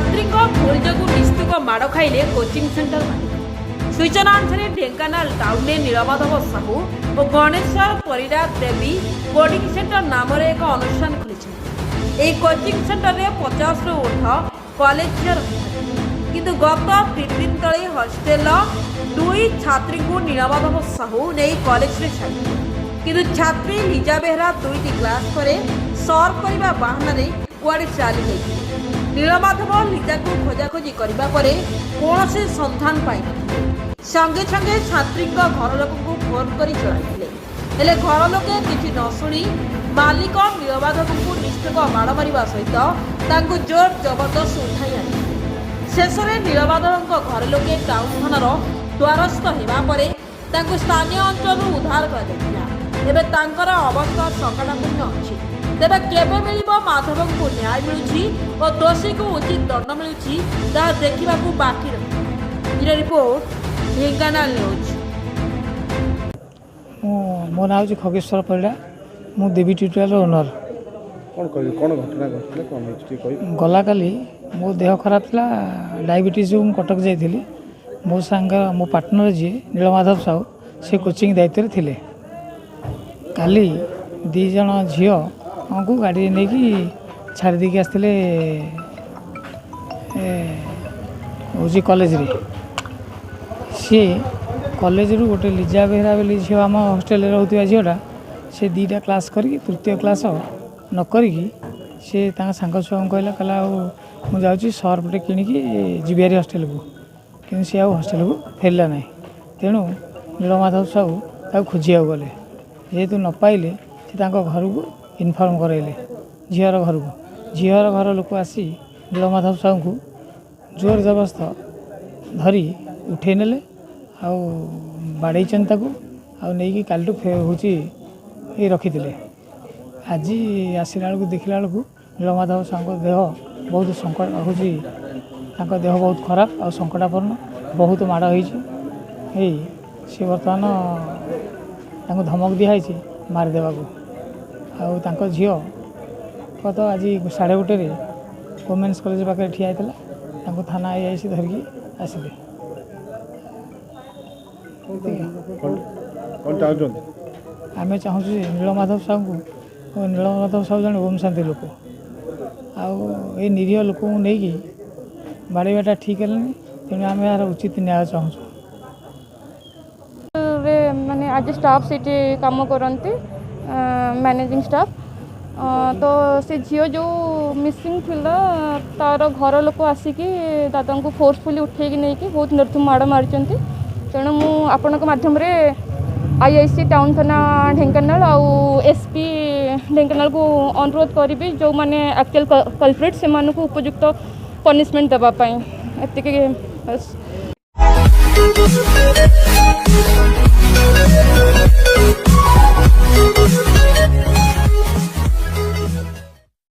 छात्री भूल जो निस्तुक माड़ खाइले कोचिंग सेंटर सूचना अनुसार ढेंकानाल टाउन नीलमाधव साहू और गणेश्वर परिरा देवी बोर्डिंग सेंटर नाम एक अनुष्ठान खोली। कोचिंग सेंटर में 50 रु ऊर्ध कॉलेज किंतु गत 3 दिन तले हॉस्टेल 2 छात्री को नीलमाधव साहू नहीं कॉलेज में छाड़ी किंतु छात्री लिजा बेहरा 2टी क्लास पर सर्व करने बाहाना कुआड़े चली गई। नीलमाधव लिजा को खोजाखोजी करने पर कौन से सन्धान पाई संगे संगे छात्री घर लोक फोन कर चलाई घर लोके किसी न शुणी मालिक नीलमाधव को निस्तुक माड़ मार सहित जोर जबरदस्त उठाई आनी शेष में नीलमाधव घर लोके टाउन थानार द्वारस्थ होगापर स्थानीय अंचल उद्धार कर अवस्था संकटापूर्ण अच्छी तेरे केवे मिल माधव को न्याय मिलूची और दोषी को उचित दंड मिलूची देखा बाकी रही। Report Dhenkanal news. मो ना हूँ खगेश्वर परिड़ा मु देवी ट्यूटोरियल ओनर। कौन घटना घटना गला काली मो देह खराब था डायबिटीज जो कटक जाइली मो सांग मो पार्टनर जी नीलमाधव साहू से कोचिंग दायित्व थे। काली 2 जन झील को गाड़ी नहीं कि छाड़ी देकी आसते हूँ कॉलेज रे सी कॉलेज रू गोटे लिजा बेहरा बोली झील आम हॉस्टेल रोकता झीलटा से 2टा क्लास करी तृतीय क्लास न करी सी सांग छुआ कहला कहला मुझे जाऊँगी सर्फटे किणिकी जीविहारी हॉस्टेल को कि सी हॉस्टेल को फेरला ना तेणु नीलमाधव साहू खोजा गले जेहेतु न पाइले से घर को इनफर्म कराइले झीर घर को झीर घर लोक आसी नीलमाधव साहू को जोर जबरदस्त धरी उठे नेले बाड़े नहीं कालू हूँ ये रखी आज आसला बेलू देखला बेलू नीलमाधव साहू देह बहुत संकट हूँ देह बहुत खराब आ संकटापूर्ण बहुत माड़ हो सी बर्तमान धमक दिखाई मारिदेवा को झील को तो आज 1:30 वोमेन्स कॉलेज पाखे ठिया होता थाना आई धरिकी आसिले। आम चाहूँ नीलमाधव साहू को नीलमाधव साहू जन ओम शांति लोक आई निरीह लोक नहीं बाड़ेटा ठीक है तेणु आम यार उचित न्याय चाहूँ। माने आज स्टाफ से काम करती मैनेजिंग स्टाफ तो से झील जो मिसिंग थिला तार घर लोक आसिकी दादा को फोर्सफुली उठेकी नहीं कि बहुत निर्धुम माड़ मारी तेणु मुझे माध्यम आईआईसी टाउन थाना ढेंकानाल आउ एसपी ढेंकानाल को अनुरोध करी जो मैंने एक्चुअल कल्प्रिट से उपयुक्त पनिशमेंट देवाई एतिक।